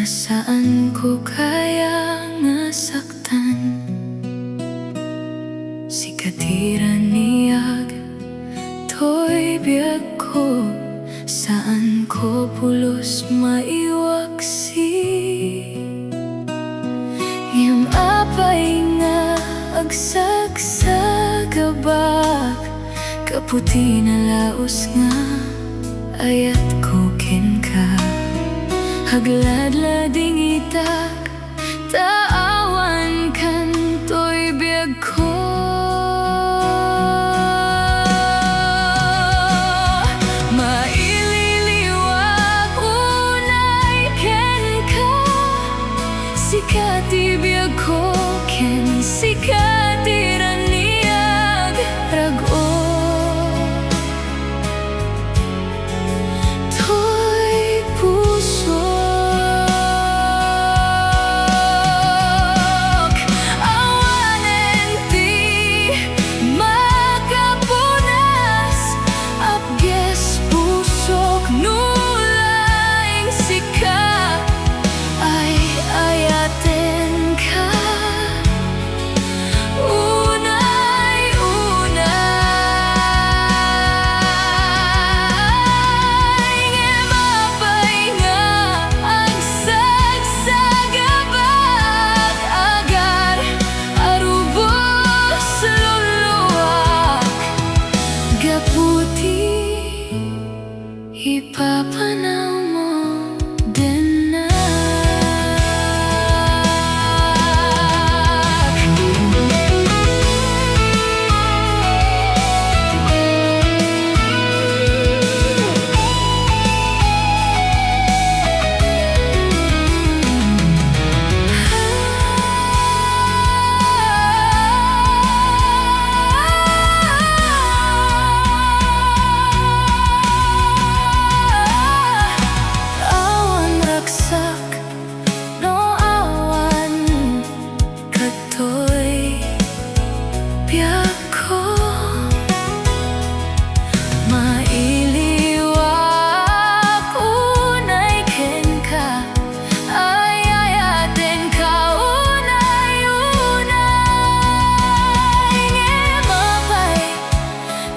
Saan ko kaya nga saktan? Sika raniag, to'y biagko. Saan ko pulos maiwaksi? Ngem apay nga agsagsagabaak, kaputi nalaos nga ayat ko kenka. Agladladingitak, Awan kan to'y biagko. Maililiwak unay kenka, Sika biagko ken Sika raniag rago. To'y pusok Awanen ti makapunas, Apges pusok laeng Sika ay ayaten ka. Unay Ngem apay nga agsagsagabaak, Agar arubos luluwak. Gaputi ipapanaw mo din na. Awan raksak no awan katoy biagko. Mailiwak unay kenka, ayaten ka. Unay Ngem apay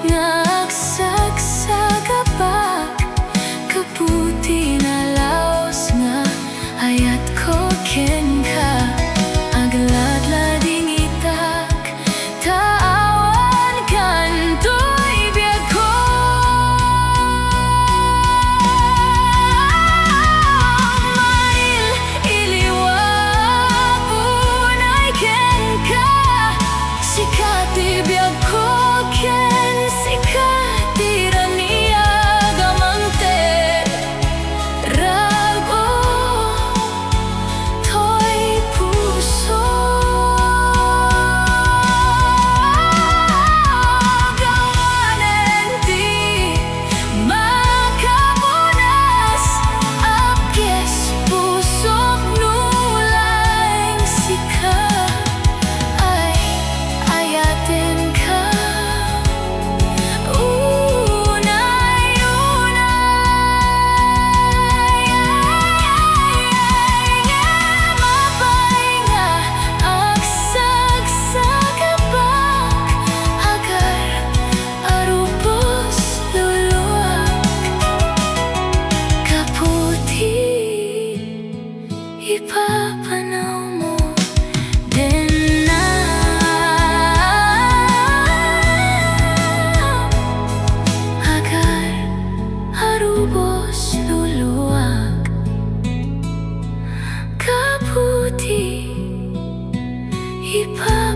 nga agsagsagabaak, kaputi nalaos nga ayat ko kenka. Agladladingitak, Awan kan to'y biagko. Maililiwak unay kenka, Sika biagko ken Sika raniag amante rago. To'y pusok Awanen ti makapunas, Apges pusok laeng Sika ay ayaten ka. Unay Ngem apay nga agsagsagabaak, Agar arubos luluwak. Kaputi ipapanaw mo din na. Agar arubos luluwak. Kaputi ipapanaw